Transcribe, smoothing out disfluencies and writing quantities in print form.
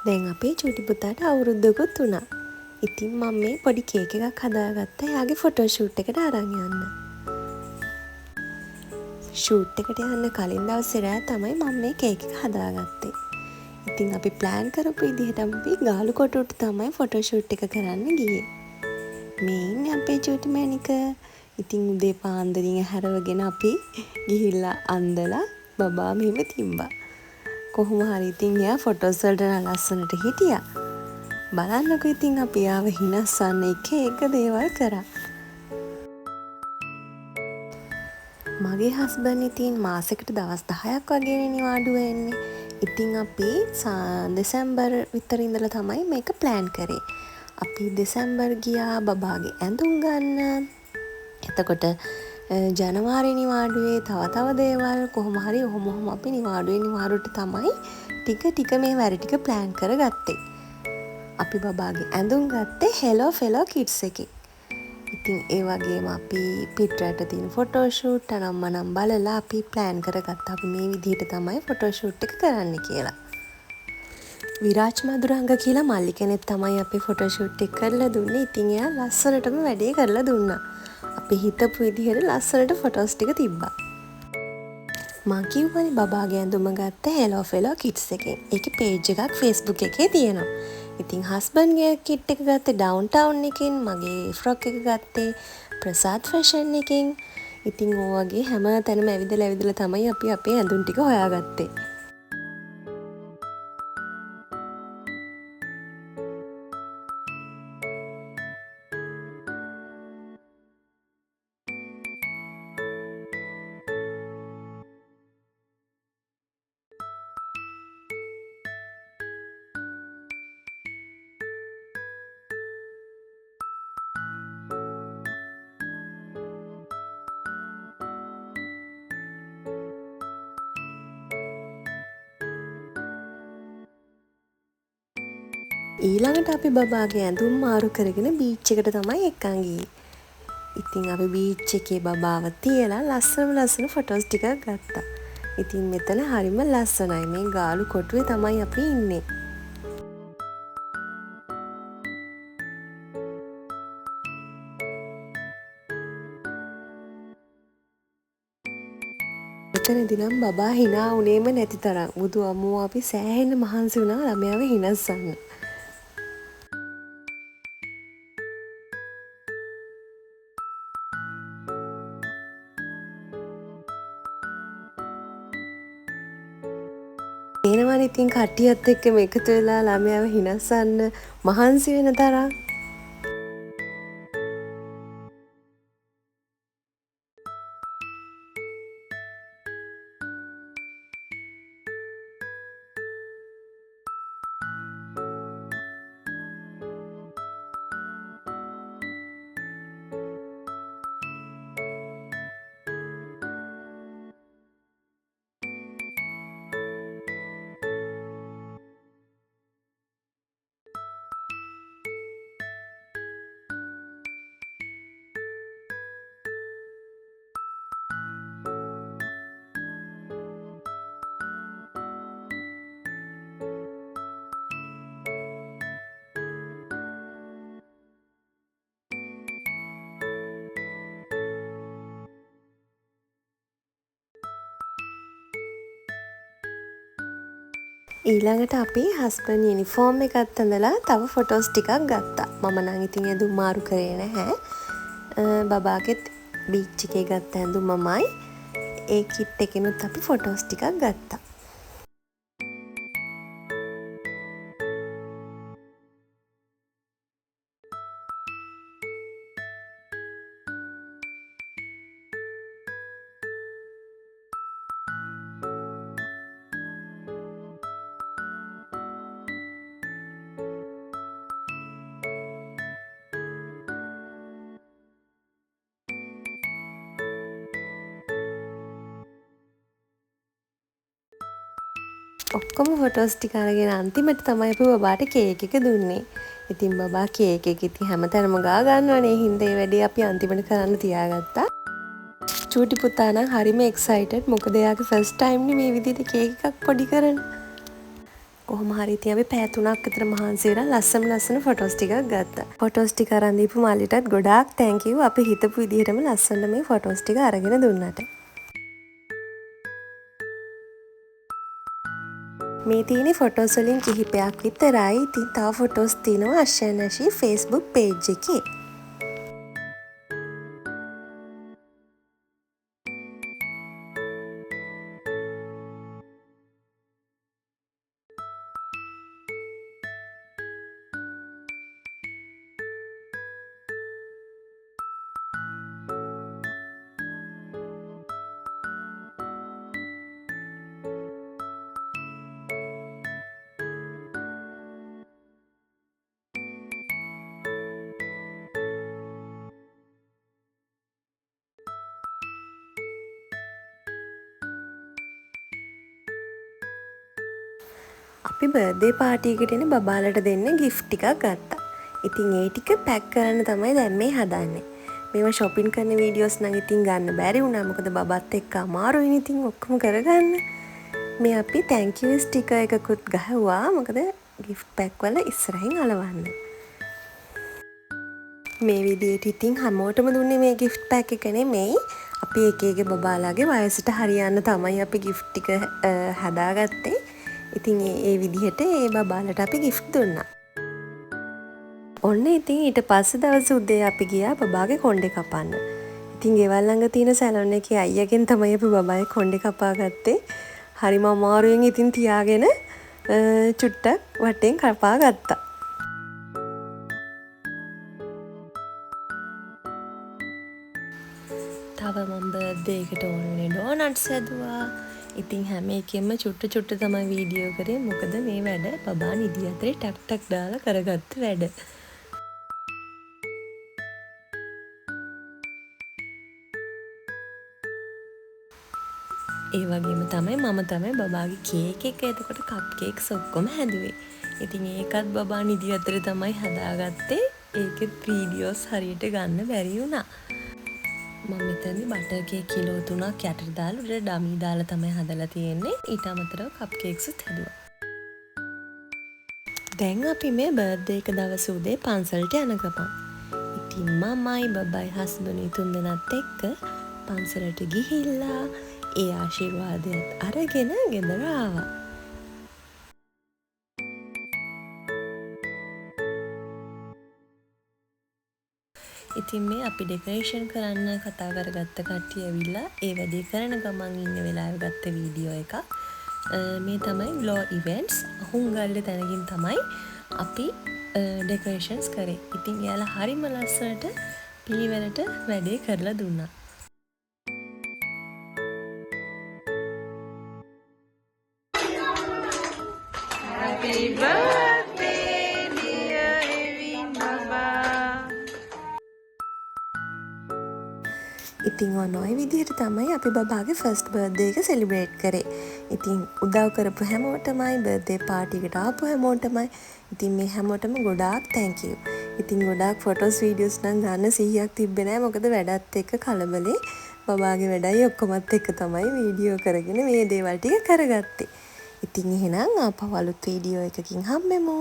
දැන් අපේ චූටි පුතාට අවුරුද්දකුත් වුණා. ඉතින් මම මේ පොඩි කේක් එකක් හදාගත්තා එයාගේ ෆොටෝ ෂූට් එකට අරන් යන්න. ෂූට් එකට යන්න කලින් දවසේ රෑ තමයි මම මේ කේක් එක හදාගත්තේ. ඉතින් අපි ප්ලෑන් කරපු විදිහට අපි ගාලු කොටුවට තමයි ෆොටෝ ෂූට් එක කරන්න ගියේ. මේ ඉන්නේ අපේ චූටි මැනික. ඉතින් උදේ පාන්දරින් හැරවගෙන අපි ගිහිල්ලා අන්දලා බබා මෙහෙම තිබ්බා. කොහොම හරි ඉතින් එයා ෆොටෝස් වලට ලස්සනට හිටියා. බලන්නකෝ ඉතින් අපි ආව හිනස්සන්න එක දේවල් කරා. මගේ හස්බන්ඩ් ඉතින් මාසෙකට දවස් 10ක් වගේ නිවාඩු වෙන්නේ. ඉතින් අපි දෙසැම්බර් විතර ඉඳලා තමයි මේක ප්ලෑන් කරේ. අපි දෙසැම්බර් ගියා බබාගේ ඇඳුම් ගන්න. එතකොට ජනවාරි නිවාඩුවේ තව දේවල් කොහොම හරි ඔහොම අපි නිවාඩුවට තමයි ටික මේ වැඩ ටික ප්ලෑන් කරගත්තේ. අපි බබාගේ ඇඳුම් ගත්තේ හෙලෝ ෆෙලෝ කිඩ්ස් එකේ. ඉතින් ඒ වගේම අපි පිටරට තියෙන ෆොටෝ ෂූට් අනම්මනම් බලලා අපි ප්ලෑන් කරගත්තා අපි මේ විදිහට තමයි ෆොටෝ ෂූට් එක කරන්න කියලා. විරාජ් මදුරංග කියලා මල්ලි කෙනෙක් තමයි අපි ෆොටෝ ෂූට් එක කරලා දුන්නේ. ඉතින් එයා ලස්සනටම වැඩේ කරලා දුන්නා. අපි හිතපු විදිහට ලස්සනට ෆොටෝස් ටික තිබ්බා. මං කිව්වනේ බබාගේ ඇඳුම ගත්ත හෙලෝ ෆෙලෝ කිඩ්ස් එකෙන්. ඒකේ පේජ් එකක් Facebook එකේ තියෙනවා. ඉතින් හස්බන්ඩ්ගේ කිට් එක ගත්තේ ඩවුන්ටවුන් එකෙන්, මගේ ෆ්‍රොක් එක ගත්තේ ප්‍රසාද් ෆැෂන් එකෙන්. ඉතින් ඔය වගේ හැම තැනම ඇවිදලා තමයි අපි අපේ ඇඳුම් ටික හොයාගත්තේ. ඊළඟට අපි බබාගේ ඇඳුම් මාරු කරගෙන බීච් එකට තමයි එක්කන් ගියේ. ඉතින් අපි බීච් එකේ බබාව තියලා ලස්සන ෆොටෝස් ටිකක් ගත්තා. ඉතින් මෙතන හරිම ලස්සනයි. මේ ගාලු කොටුවේ තමයි අපි ඉන්නේ. මෙතනදී නම් බබා hina උනේම නැති තරම්. බුදු අම්මෝ අපි සෑහෙන මහන්සි වුණා ළමයාව හිනස්සන්න. එනවනේ ඉතින් කට්ටියත් එක්කම එකතු වෙලා ළමයාව හිනස්සන්න මහන්සි වෙන තරම්. ඊළඟට අපි හස්බන්ඩ් යුනිෆෝම් එකත් ඇඳලා තව ෆොටෝස් ටිකක් ගත්තා. මම නම් ඉතින් ඇඳුම් මාරු කරේ නැහැ. බබාගෙත් බීච් එකේ ගත්ත ඇඳුමමයි. ඒ කිට් එකෙනුත් අපි ෆොටෝස් ටිකක් ගත්තා. ඔක්කොම ෆොටෝස් ටික අරගෙන අන්තිමට තමයි අපි බබාට කේක් එක දුන්නේ. ඉතින් බබා කේක් එක ඉතින් හැමතැනම ගා ගන්නවනේ. හින්දා ඒ වැඩේ අපි අන්තිමට කරන්න තියාගත්තා. චූටි පුතා නම් හරිම එක්සයිටඩ්. මොකද එයාගේ ෆස්ට් ටයිම් නේ මේ විදිහට කේක් එකක් පොඩි කරන. කොහොම හරි ඉතින් අපි පැය 3ක් විතර මහන්සි වෙලා ලස්සන ෆොටෝස් ටිකක් ගත්තා. ෆොටෝස් ටික අරන් දීපු මල්ලිටත් ගොඩාක් තෑන්ක් යූ. අපි හිතපු විදිහටම ලස්සන මේ ෆොටෝස් ටික අරගෙන දුන්නට. මේ තියෙන ෆොටෝස් වලින් කිහිපයක් විතරයි. ඉතින් තව ෆොටෝස් තියෙනවා අශයනෂී Facebook page එකේ. අපි බර්ත්ඩේ පාටි එකට එන බබාලට දෙන්න ගිෆ්ට් ටිකක් ගත්තා. ඉතින් ඒ ටික පැක් කරන්න තමයි දැන් මේ හදන්නේ. මේවා shopping කරන වීඩියෝස් නම් ඉතින් ගන්න බැරි වුණා. මොකද බබත් එක්ක අමාරුයිනේ ඉතින් ඔක්කොම කරගන්න. මේ අපි thank you sticker එකකුත් ගහුවා. මොකද gift pack වල ඉස්සරහින් අලවන්න. මේ විදිහට ඉතින් හැමෝටම දුන්නේ මේ gift pack එක නෙමෙයි. අපි එක එක බබාලාගේ වයසට හරියන්න තමයි අපි gift ටික හදාගත්තේ. ඉතින් ඒ විදිහට ඒ බබාලට අපි ගිෆ්ට් දුන්නා. ඔන්න ඉතින් ඊට පස්සේ දවස් උදේ අපි ගියා බබාගේ කොණ්ඩේ කපන්න. ඉතින් ගෙවල් ළඟ තියෙන සැලොන් එකේ අයියාගෙන් තමයි අපි බබාගේ කොණ්ඩේ කපා ගත්තේ. හරිම අමාරුවෙන් ඉතින් තියාගෙන චුට්ටක් වටෙන් කපා ගත්තා. තව මම බර්ත්ඩේ එකට ඕනේ ඩෝනට්ස් හැදුවා. ඉතින් හැම එකෙම චුට්ට තමයි වීඩියෝ කරේ. මොකද මේ වැඩ බබා නිදි අතරේ ටක් දාලා කරගත්ත වැඩ. ඒ වගේම තමයි මම තමයි බබාගේ කේක් එක එතකොට කප් කේක්ස් ඔක්කොම හැදුවේ. ඉතින් ඒකත් බබා නිදි අතරේ තමයි හදාගත්තේ. ඒකෙත් වීඩියෝස් හරියට ගන්න බැරි වුණා. මම මෙතනදී බටර් කේක් කිලෝ 3ක් යටට දාලා උඩ ඩමි දාලා තමයි හදලා තියෙන්නේ. ඊට අමතරව කප් කේක්ස් උත් හැදුවා. දැන් අපි මේ බර්ත්ඩේ එක දවස් උදේ පන්සලට යන ගමන්. ඉතින් මමයි බබයි හස්බන්ඩ්යි තුන්දෙනාත් එක්ක පන්සලට ගිහිල්ලා ඒ ආශිර්වාදයත් අරගෙන ගෙදර ආවා. ඉතින් මේ අපි ඩෙකරේෂන් කරන්න කතා කරගත්ත කට්ටිය ඇවිල්ලා ඒ වැඩේ කරන ගමන් ඉන්න වෙලාවෙ ගත්ත වීඩියෝ එකක්. මේ තමයි ග්ලෝ ඉවෙන්ට්ස් හුංගල්ලේ තැනකින් තමයි අපි ඩෙකරේෂන්ස් කරේ. ඉතින් එයාලා හරිම ලස්සනට පිළිවෙලට වැඩේ කරලා දුන්නා. Happy birthday dear Evin Baba. ඉතින් ඔය විදිහට තමයි අපි බබාගේ ෆස්ට් බර්ත්ඩේ එක සෙලිබ්‍රේට් කරේ. ඉතින් උදව් කරපු හැමෝටමයි බර්ත්ඩේ පාටි එකට ආපු හැමෝටමයි ඉතින් මේ හැමෝටම ගොඩාක් thank you. ඉතින් ගොඩාක් ෆොටෝස් වීඩියෝස් නම් ගන්න සිහියක් තිබ්බේ නැහැ. මොකද වැඩත් එක්ක කලබලේ බබාගේ වැඩයි ඔක්කොමත් එක්ක තමයි වීඩියෝ කරගෙන මේ දේවල් ටික කරගත්තේ. ඉතින් එහෙනම් ආපහු අලුත් වීඩියෝ එකකින් හම්බෙමු.